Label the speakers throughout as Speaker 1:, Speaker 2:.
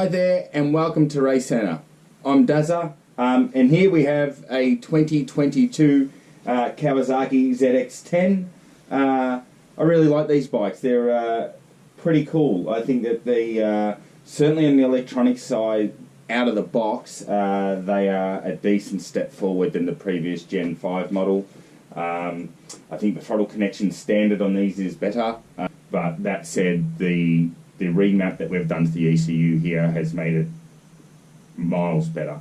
Speaker 1: Hi there and welcome to Race Centre. I'm Dazza and here we have a 2022 Kawasaki Zx-10. I really like these bikes. They're pretty cool. I think that they, certainly on the electronic side, out of the box, they are a decent step forward than the previous Gen 5 model. I think the throttle connection standard on these is better, but that said, the remap that we've done to the ECU here has made it miles better.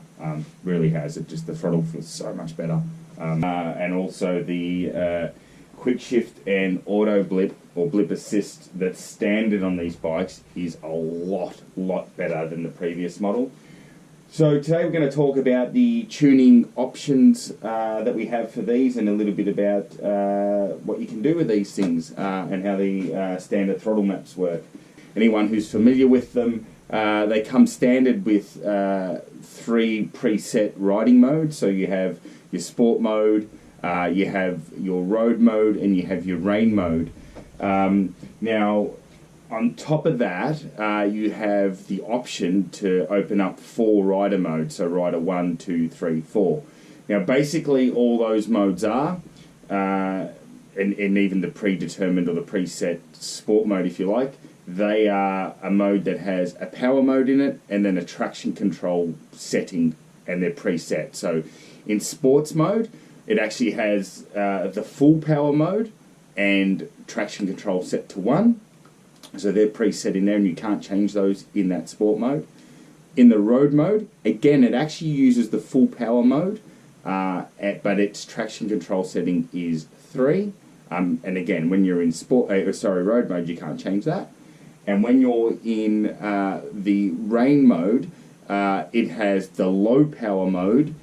Speaker 1: Really has. It just, the throttle feels so much better. And also the quick shift and auto blip or blip assist that's standard on these bikes is a lot better than the previous model. So today we're going to talk about the tuning options that we have for these, and a little bit about what you can do with these things and how the standard throttle maps work. Anyone who's familiar with them, they come standard with 3 preset riding modes. So you have your sport mode, you have your road mode, and you have your rain mode. Now, on top of that, you have the option to open up 4 rider modes, so rider 1, 2, 3, 4. Now, basically, all those modes are, and even the predetermined or the preset sport mode, if you like, they are a mode that has a power mode in it and then a traction control setting, and they're preset. So, in sports mode, it actually has the full power mode and traction control set to 1. So they're preset in there and you can't change those in that sport mode. In the road mode, again, it actually uses the full power mode, but its traction control setting is 3. And again, when you're in road mode, you can't change that. And when you're in the rain mode, it has the low power mode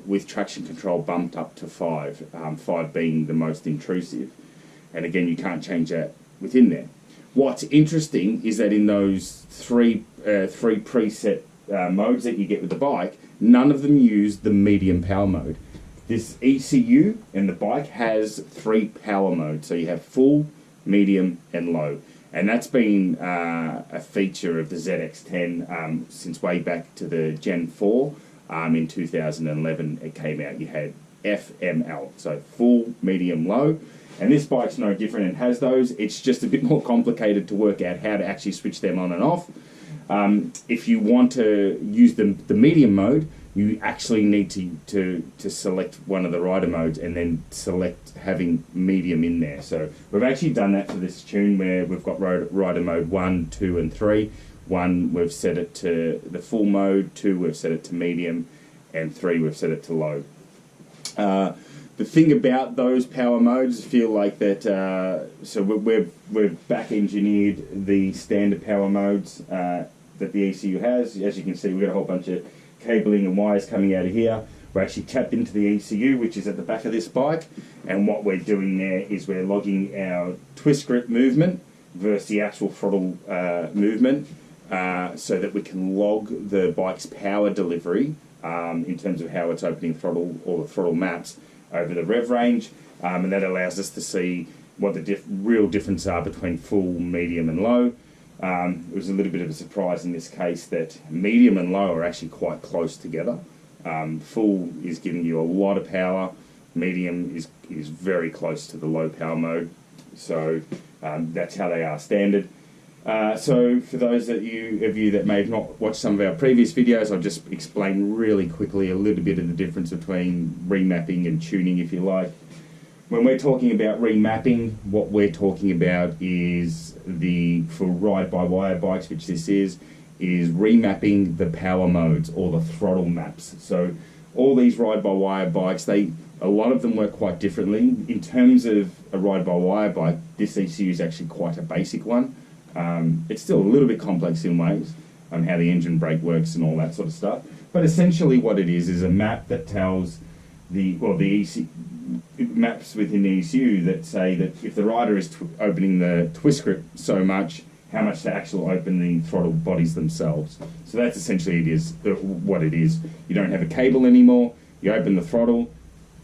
Speaker 1: with traction control bumped up to 5, 5 being the most intrusive. And again, you can't change that within there. What's interesting is that in those three preset modes that you get with the bike, none of them use the medium power mode. This ECU and the bike has 3 power modes. So you have full, medium, and low. And that's been a feature of the ZX-10 since way back to the Gen 4. In 2011, it came out. You had FML, so full, medium, low. And this bike's no different and has those. It's just a bit more complicated to work out how to actually switch them on and off. If you want to use the medium mode, you actually need to select one of the rider modes and then select having medium in there. So we've actually done that for this tune, where we've got rider mode 1, 2 and 3. 1 we've set it to the full mode, 2 we've set it to medium, and 3 we've set it to low. The thing about those power modes, feel like that, so we've back engineered the standard power modes that the ECU has. As you can see, we've got a whole bunch of cabling and wires coming out of here. We're actually tapped into the ECU, which is at the back of this bike, and what we're doing there is we're logging our twist grip movement versus the actual throttle movement, so that we can log the bike's power delivery in terms of how it's opening throttle or the throttle maps over the rev range, and that allows us to see what the real differences are between full, medium and low. It was a little bit of a surprise in this case that medium and low are actually quite close together. Full is giving you a lot of power, medium is very close to the low power mode, so that's how they are standard. So for those of you that may have not watched some of our previous videos, I'll just explain really quickly a little bit of the difference between remapping and tuning, if you like. When we're talking about remapping, what we're talking about is for ride-by-wire bikes, which this is remapping the power modes or the throttle maps. So all these ride-by-wire bikes, a lot of them work quite differently. In terms of a ride-by-wire bike, this ECU is actually quite a basic one. It's still a little bit complex in ways on how the engine brake works and all that sort of stuff. But essentially what it is a map that tells the ECU, maps within the ECU that say that if the rider is opening the twist grip so much, how much to actually open the throttle bodies themselves. So that's essentially what it is. You don't have a cable anymore, you open the throttle,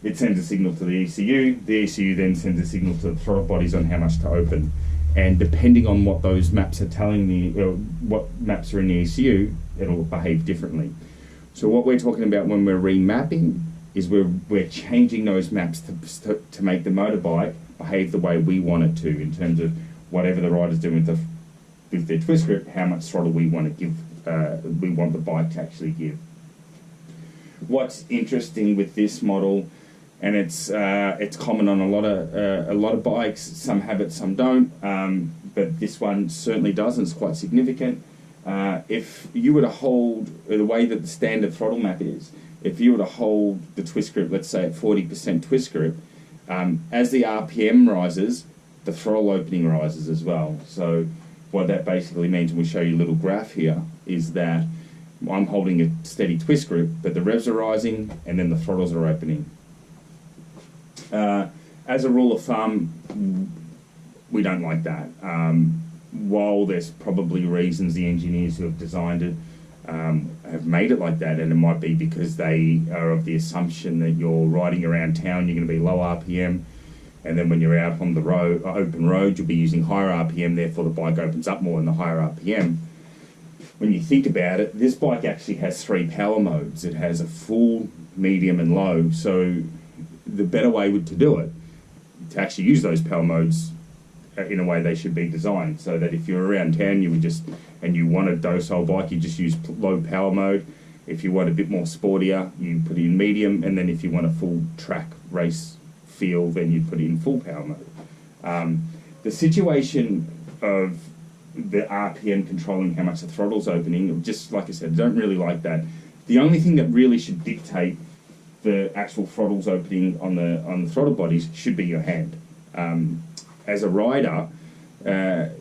Speaker 1: it sends a signal to the ECU then sends a signal to the throttle bodies on how much to open. and depending on what those maps are telling me, what maps are in the ECU, it'll behave differently. So what we're talking about when we're remapping is we're changing those maps to make the motorbike behave the way we want it to, in terms of whatever the rider's doing with their twist grip, how much throttle we want to give, we want the bike to actually give. What's interesting with this model, and it's common on a lot of bikes. Some have it, some don't, but this one certainly does, and it's quite significant. If you were to hold the way that the standard throttle map is, if you were to hold the twist grip, let's say at 40% twist grip, as the RPM rises, the throttle opening rises as well. So what that basically means, and we'll show you a little graph here, is that I'm holding a steady twist grip, but the revs are rising and then the throttles are opening. As a rule of thumb, we don't like that. While there's probably reasons the engineers who have designed it have made it like that, and it might be because they are of the assumption that you're riding around town, you're going to be low RPM, and then when you're out on the road, open road, you'll be using higher RPM, therefore the bike opens up more in the higher RPM. When you think about it, this bike actually has 3 power modes. It has a full, medium and low, so the better way to do it, to actually use those power modes in a way they should be designed, so that if you're around town and you want a docile bike, you just use low power mode. If you want a bit more sportier, you put it in medium, and then if you want a full track race feel, then you put it in full power mode. The situation of the RPM controlling how much the throttle's opening, just like I said, I don't really like that. The only thing that really should dictate the actual throttles opening on the throttle bodies should be your hand. As a rider, that's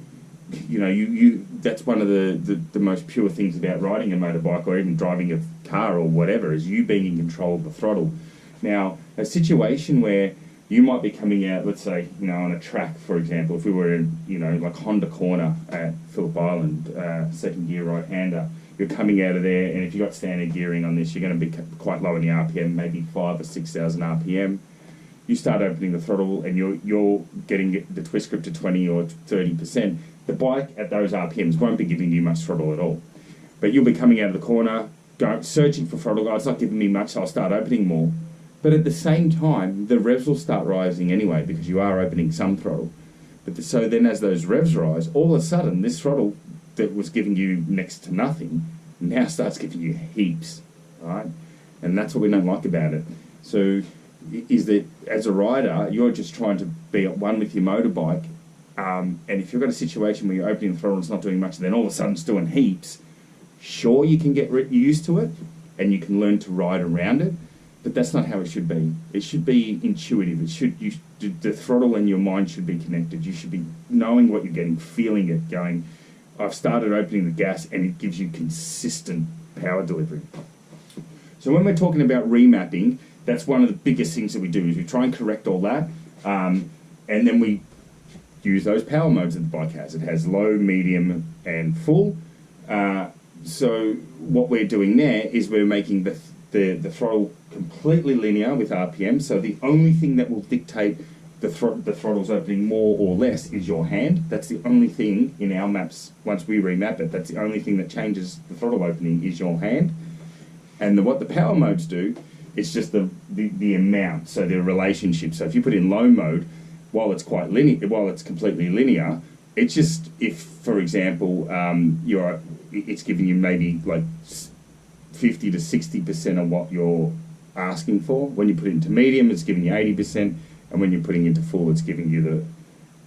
Speaker 1: one of the most pure things about riding a motorbike, or even driving a car or whatever, is you being in control of the throttle. Now, a situation where you might be coming out, let's say, on a track, for example, if we were in, like Honda Corner at Phillip Island, second gear right-hander, you're coming out of there, and if you've got standard gearing on this, you're going to be quite low in the RPM, maybe 5,000 or 6,000 RPM. You start opening the throttle, and you're getting the twist grip to 20 or 30%. The bike at those RPMs won't be giving you much throttle at all. But you'll be coming out of the corner, searching for throttle. Oh, it's not giving me much, so I'll start opening more. But at the same time, the revs will start rising anyway, because you are opening some throttle. So then as those revs rise, all of a sudden, this throttle that was giving you next to nothing now starts giving you heaps, right? And that's what we don't like about it. So is that as a rider, you're just trying to be at one with your motorbike, and if you've got a situation where you're opening the throttle and it's not doing much, and then all of a sudden it's doing heaps, sure, you can get used to it, and you can learn to ride around it, but that's not how it should be. It should be intuitive. The throttle and your mind should be connected. You should be knowing what you're getting, feeling it, going, I've started opening the gas, and it gives you consistent power delivery. So when we're talking about remapping, that's one of the biggest things that we do, is we try and correct all that, and then we use those power modes that the bike has. It has low, medium, and full. So what we're doing there is we're making the throttle completely linear with RPM, so the only thing that will dictate the throttle's opening more or less is your hand. That's the only thing in our maps, once we remap it, that's the only thing that changes the throttle opening is your hand. And what the power modes do, it's just the amount, so the relationship. So if you put in low mode, while it's quite linear, while it's completely linear, it's just, if, for example, it's giving you maybe like 50 to 60% of what you're asking for. When you put it into medium, it's giving you 80%, and when you're putting into full, it's giving you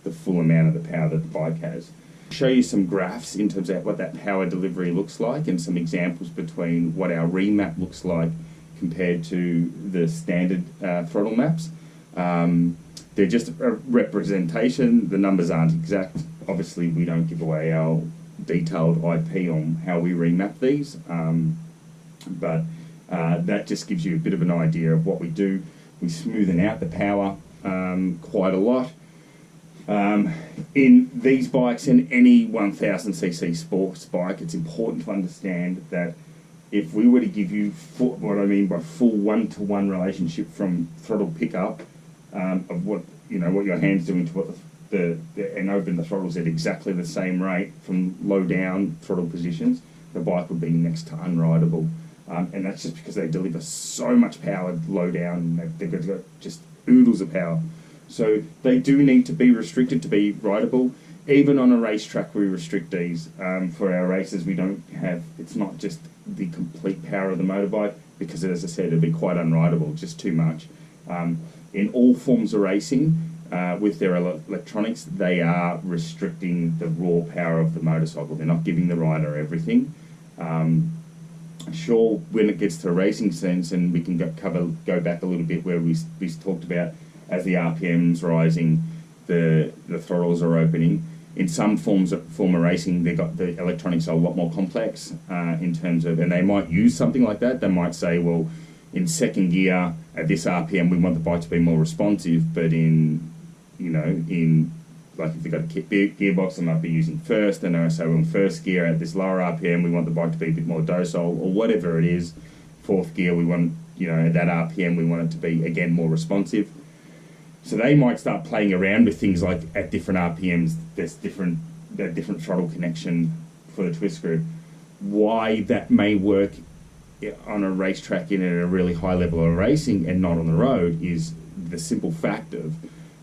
Speaker 1: the full amount of the power that the bike has. I'll show you some graphs in terms of what that power delivery looks like, and some examples between what our remap looks like compared to the standard throttle maps. They're just a representation. The numbers aren't exact. Obviously, we don't give away our detailed IP on how we remap these, but that just gives you a bit of an idea of what we do. We smoothen out the power quite a lot. In these bikes, in any 1000cc sports bike, it's important to understand that if we were to give you what I mean by full one-to-one relationship from throttle pickup of what your hand's doing to what and open the throttles at exactly the same rate from low down throttle positions, the bike would be next to unrideable. And that's just because they deliver so much power low down. They've got just oodles of power. So they do need to be restricted to be rideable. Even on a racetrack, we restrict these. For our races, we don't have, it's not just the complete power of the motorbike, because as I said, it'd be quite unrideable, just too much. In all forms of racing, with their electronics, they are restricting the raw power of the motorcycle. They're not giving the rider everything. Sure, when it gets to a racing sense, and we can go back a little bit where we talked about as the RPM's rising, the throttles are opening. In some form of racing, they got the electronics are a lot more complex in terms of, and they might use something like that. They might say, well, in second gear at this RPM, we want the bike to be more responsive, but in like if they've got a gearbox, they might be using first, and they say, well, in first gear at this lower RPM, we want the bike to be a bit more docile, or whatever it is. Fourth gear, we want, at that RPM, we want it to be, again, more responsive. So they might start playing around with things like at different RPMs, there's different throttle connection for the twist screw. Why that may work on a racetrack and at a really high level of racing and not on the road is the simple fact of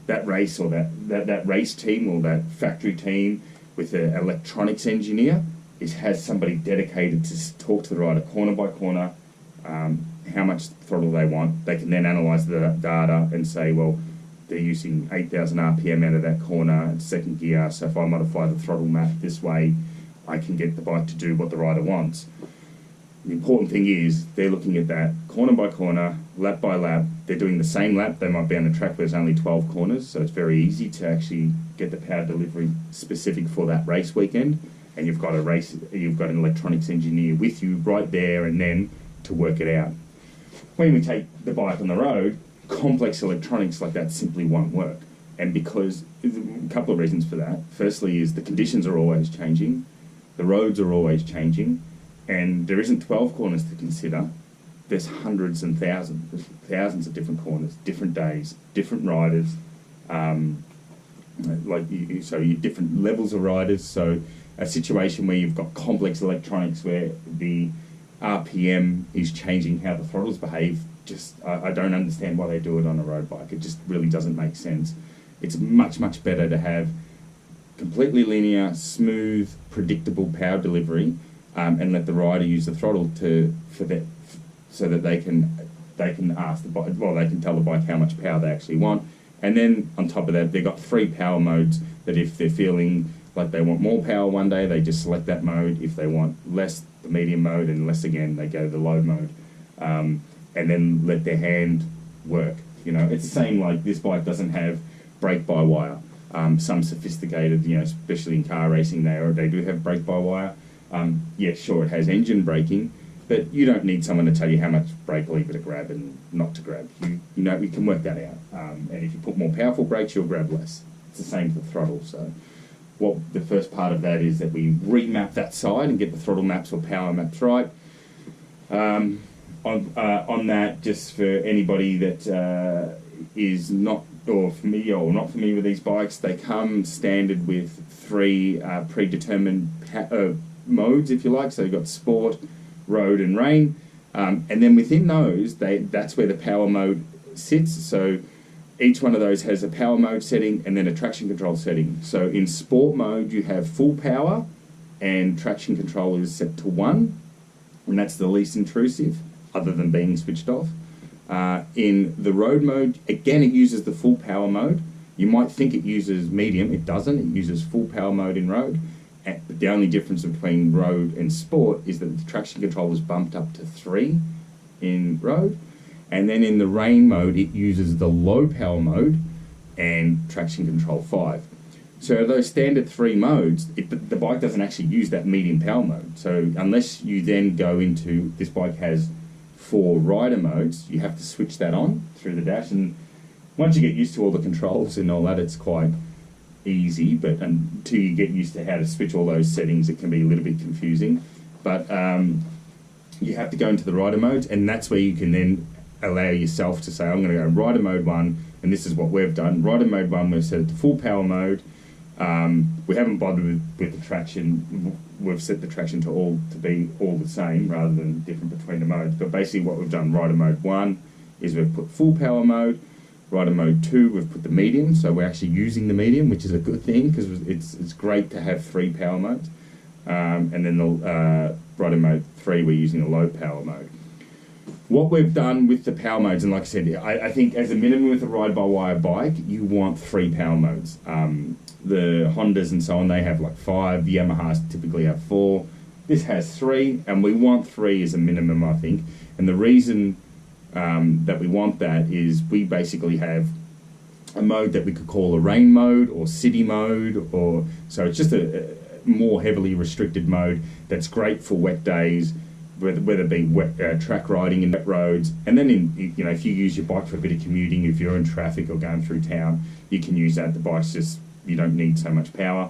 Speaker 1: that race, or that race team or that factory team with an electronics engineer has somebody dedicated to talk to the rider corner by corner, how much throttle they want. They can then analyse the data and say, well, they're using 8,000 RPM out of that corner in second gear, so if I modify the throttle map this way, I can get the bike to do what the rider wants. The important thing is they're looking at that corner by corner, lap by lap. They're doing the same lap. They might be on a track where there's only 12 corners, so it's very easy to actually get the power delivery specific for that race weekend. And you've got an electronics engineer with you right there and then to work it out. When we take the bike on the road, complex electronics like that simply won't work. And because, a couple of reasons for that. Firstly is the conditions are always changing, the roads are always changing, and there isn't 12 corners to consider. There's hundreds and thousands of different corners, different days, different riders, so you different levels of riders. So a situation where you've got complex electronics where the RPM is changing how the throttles behave, I don't understand why they do it on a road bike. It just really doesn't make sense. It's much, much better to have completely linear, smooth, predictable power delivery, and let the rider use the throttle so that they can ask the bike, well, they can tell the bike how much power they actually want. And then on top of that, they've got 3 power modes that if they're feeling like they want more power one day, they just select that mode. If they want less, the medium mode, and less again, they go to the low mode. And then let their hand work. It's the same like this bike doesn't have brake-by-wire. Some sophisticated, especially in car racing, they do have brake-by-wire. Yeah, sure, it has engine braking, but you don't need someone to tell you how much brake lever to grab and not to grab. You can work that out. And if you put more powerful brakes, you'll grab less. It's the same for the throttle. So the first part of that is that we remap that side and get the throttle maps or power maps right. On that, just for anybody that is not familiar with these bikes, they come standard with 3 predetermined modes, if you like. So you've got sport, road, and rain, and then within those, that's where the power mode sits. So each one of those has a power mode setting and then a traction control setting. So in sport mode, you have full power, and traction control is set to 1, and that's the least intrusive, other than being switched off. In the road mode, again, it uses the full power mode. You might think it uses medium. It doesn't. It uses full power mode in road. But the only difference between road and sport is that the traction control is bumped up to 3 in road. And then in the rain mode, it uses the low power mode and traction control 5. So those standard 3 modes, the bike doesn't actually use that medium power mode. So unless you then go into, this bike has 4 rider modes, you have to switch that on through the dash. And once you get used to all the controls and all that, it's quite easy. But until you get used to how to switch all those settings, it can be a little bit confusing. But you have to go into the rider modes, and that's where you can then allow yourself to say, I'm going to go rider mode 1, and this is what we've done. Rider mode 1, we've set it to full power mode. We haven't bothered with the traction. We've set the traction to be all the same rather than different between the modes. But basically what we've done, rider mode 1 is we've put full power mode. Rider mode 2, we've put the medium, so we're actually using the medium, which is a good thing because it's great to have 3 power modes. And then the rider mode 3, we're using a low power mode. What we've done with the power modes, and like I said, I think as a minimum with a ride-by-wire bike, you want 3 power modes. The Hondas and so on, they have like 5. The Yamahas typically have 4. This has 3, and we want 3 as a minimum, I think. And the reason that we want that is we basically have a mode that we could call a rain mode or city mode, or so it's just a more heavily restricted mode that's great for wet days, whether it be wet track riding in wet roads, and then if you use your bike for a bit of commuting, if you're in traffic or going through town, you can use that. The bike's just, you don't need so much power.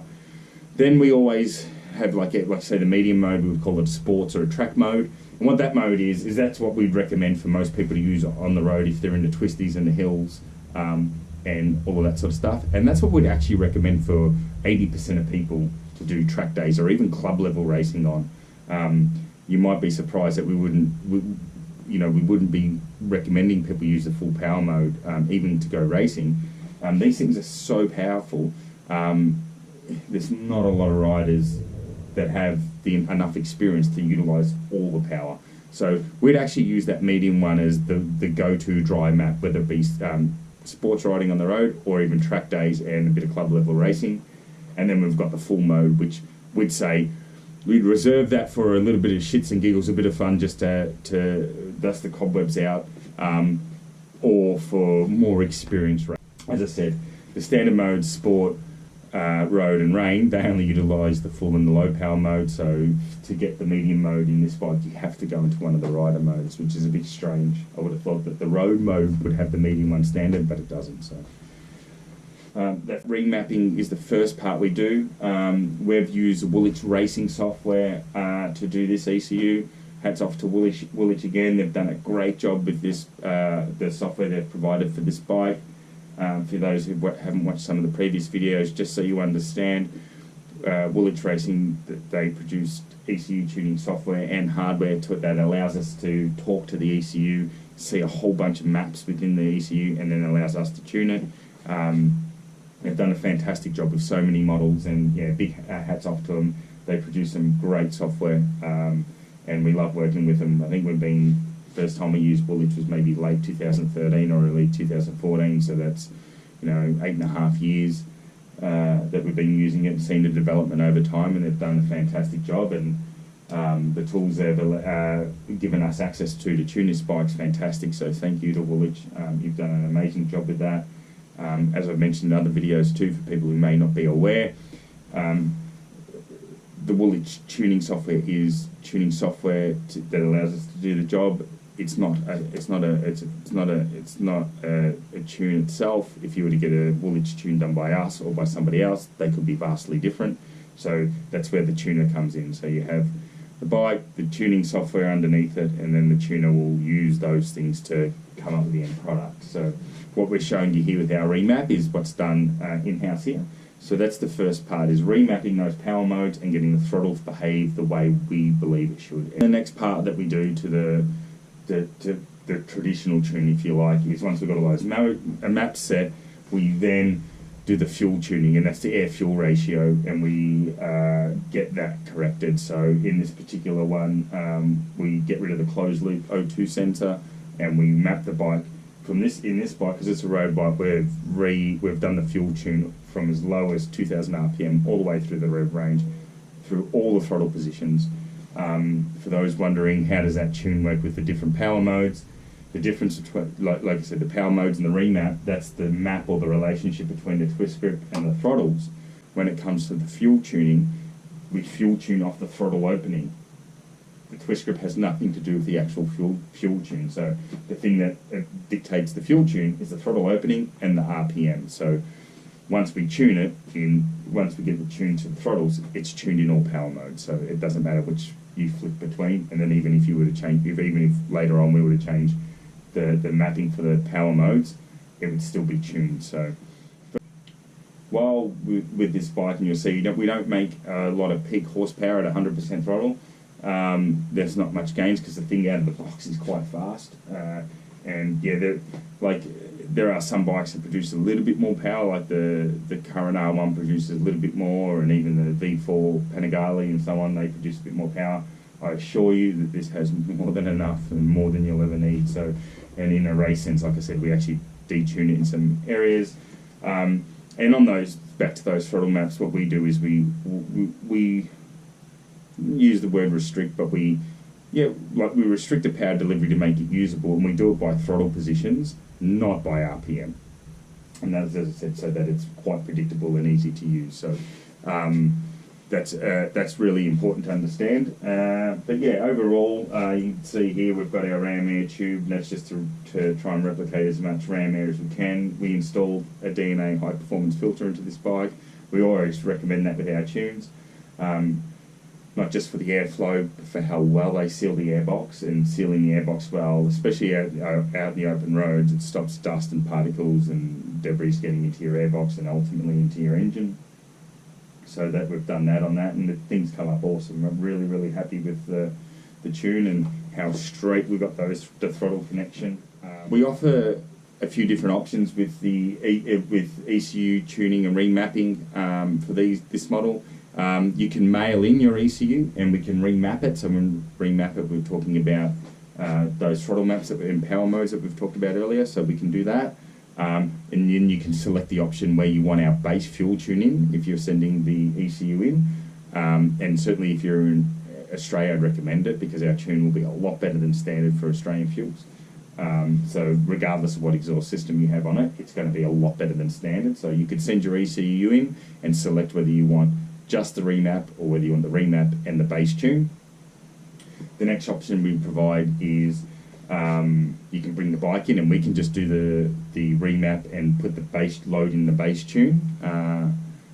Speaker 1: Then we always have like say the medium mode, we would call it a sports or a track mode. And what that mode is that's what we'd recommend for most people to use on the road if they're in the twisties and the hills and all of that sort of stuff. And that's what we'd actually recommend for 80% of people to do track days or even club level racing on. You might be surprised that we wouldn't be recommending people use the full power mode even to go racing. These things are so powerful. There's not a lot of riders that have enough experience to utilise all the power. So we'd actually use that medium one as the go-to dry map, whether it be sports riding on the road or even track days and a bit of club level racing. And then we've got the full mode, which we'd say we'd reserve that for a little bit of shits and giggles, a bit of fun, just to dust the cobwebs out, or for more experience. As I said, the standard modes, sport, road and rain, they only utilise the full and the low power mode. So to get the medium mode in this bike, you have to go into one of the rider modes, which is a bit strange. I would have thought that the road mode would have the medium one standard, but it doesn't. So that remapping is the first part we do. We've used Woolwich racing software to do this ECU. Hats off to Woolwich again. They've done a great job with this, the software they've provided for this bike. For those who haven't watched some of the previous videos, just so you understand, Woolwich Racing, they produced ECU tuning software and hardware that allows us to talk to the ECU, see a whole bunch of maps within the ECU, and then allows us to tune it. They've done a fantastic job with so many models, and yeah, big hats off to them. They produce some great software, and we love working with them. I think first time we used Woolwich was maybe late 2013 or early 2014, so that's 8.5 years that we've been using it and seen the development over time, and they've done a fantastic job. And the tools they've given us access to tune this bike's fantastic, so thank you to Woolwich. You've done an amazing job with that. As I've mentioned in other videos too, for people who may not be aware, the Woolwich tuning software is tuning software that allows us to do the job. It's not a tune itself. If you were to get a Woolwich tune done by us or by somebody else, they could be vastly different. So that's where the tuner comes in. So you have the bike, the tuning software underneath it, and then the tuner will use those things to come up with the end product. So what we're showing you here with our remap is what's done in-house here. So that's the first part, is remapping those power modes and getting the throttle to behave the way we believe it should. And the next part that we do to the traditional tune, if you like, is once we've got all those maps set, we then do the fuel tuning, and that's the air-fuel ratio, and we get that corrected. So in this particular one, we get rid of the closed-loop O2 sensor, and we map the bike from in this bike, because it's a road bike, we've done the fuel tune from as low as 2,000 RPM all the way through the rev range, through all the throttle positions. For those wondering, how does that tune work with the different power modes? The difference between, like I said, the power modes and the remap, that's the map or the relationship between the twist grip and the throttles. When it comes to the fuel tuning, we fuel tune off the throttle opening. The twist grip has nothing to do with the actual fuel tune. So the thing that dictates the fuel tune is the throttle opening and the RPM. So once we tune it, once we get the tune to the throttles, it's tuned in all power modes. So it doesn't matter which you flick between. And then even if you were to change, even if later on we were to change the mapping for the power modes, it would still be tuned. So while with this bike, and you'll see we don't make a lot of peak horsepower at 100% throttle. There's not much gains because the thing out of the box is quite fast, and yeah, there are some bikes that produce a little bit more power, like the current R1 produces a little bit more, and even the V4 Panigale and so on, they produce a bit more power. I assure you that this has more than enough and more than you'll ever need. So, and in a race sense, like I said, we actually detune it in some areas. And on those, back to those throttle maps, what we do is we use the word restrict, but we restrict the power delivery to make it usable, and we do it by throttle positions, not by RPM. And that's, as I said, so that it's quite predictable and easy to use. So that's really important to understand. But yeah, overall, you can see here we've got our ram air tube, and that's just to try and replicate as much ram air as we can. We installed a DNA high performance filter into this bike. We always recommend that with our tunes. Not just for the airflow, but for how well they seal the airbox, and sealing the airbox well, especially out in the open roads, it stops dust and particles and debris getting into your airbox and ultimately into your engine. So that we've done that on that, and the things come up awesome. I'm really, really happy with the tune and how straight we got the throttle connection. We offer a few different options with with ECU tuning and remapping for this model. You can mail in your ECU and we can remap it. So when remap it, we're talking about those throttle maps in power modes that we've talked about earlier. So we can do that. And then you can select the option where you want our base fuel tune in if you're sending the ECU in. And certainly if you're in Australia, I'd recommend it because our tune will be a lot better than standard for Australian fuels. So regardless of what exhaust system you have on it, it's going to be a lot better than standard. So you could send your ECU in and select whether you want just the remap or whether you want the remap and the base tune. The next option we provide is you can bring the bike in and we can just do the remap and put the base load in the base tune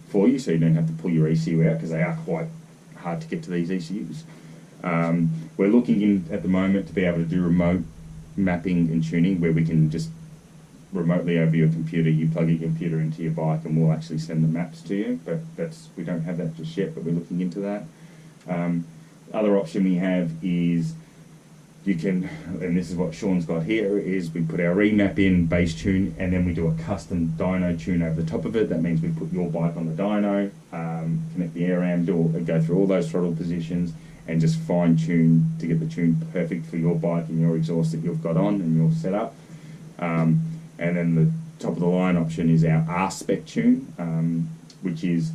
Speaker 1: for you, so you don't have to pull your ECU out because they are quite hard to get to these ECUs. We're looking in at the moment to be able to do remote mapping and tuning where we can just remotely over your computer, you plug your computer into your bike and we'll actually send the maps to you, but we don't have that just yet, but we're looking into that. Other option we have is you can, and this is what Sean's got here, is we put our remap in, base tune, and then we do a custom dyno tune over the top of it. That means we put your bike on the dyno, connect the air ram, go through all those throttle positions and just fine tune to get the tune perfect for your bike and your exhaust that you've got on and your setup. And then the top of the line option is our R-Spec tune, which is,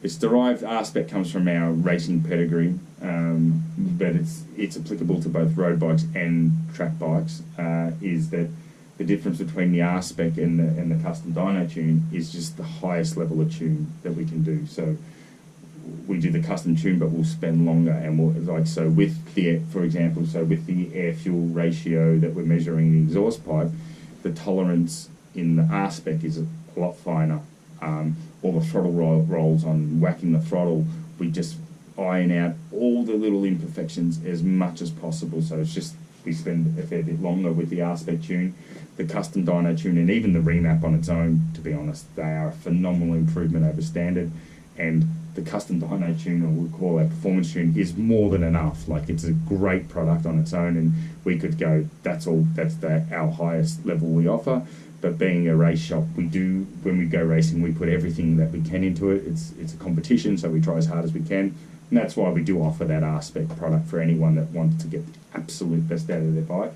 Speaker 1: it's derived, R-Spec comes from our racing pedigree, but it's applicable to both road bikes and track bikes, is that the difference between the R-Spec and the custom dyno tune is just the highest level of tune that we can do. So we do the custom tune, but we'll spend longer, and with the air fuel ratio that we're measuring in the exhaust pipe, the tolerance in the R-Spec is a lot finer. All the throttle rolls on whacking the throttle, we just iron out all the little imperfections as much as possible. So it's just, we spend a fair bit longer with the R-Spec tune. The custom dyno tune and even the remap on its own, to be honest, they are a phenomenal improvement over standard. And the custom dyno tune, or we call our performance tune, is more than enough. Like, it's a great product on its own, and we could go, that's our highest level we offer. But being a race shop, we do, when we go racing, we put everything that we can into it. It's a competition, so we try as hard as we can. And that's why we do offer that R-Spec product for anyone that wants to get the absolute best out of their bike.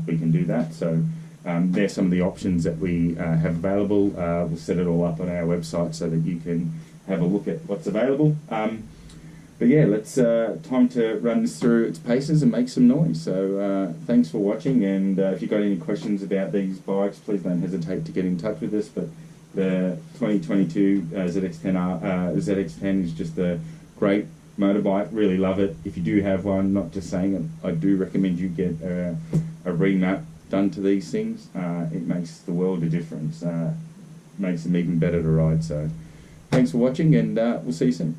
Speaker 1: We can do that. So there's some of the options that we have available. We'll set it all up on our website so that you can have a look at what's available. But yeah, let's time to run this through its paces and make some noise. So thanks for watching, and if you've got any questions about these bikes, please don't hesitate to get in touch with us. But the 2022 Zx-10R, Zx-10 is just a great motorbike. Really love it. If you do have one, not just saying it, I do recommend you get a remap done to these things. It makes the world a difference. Makes them even better to ride. So thanks for watching, and we'll see you soon.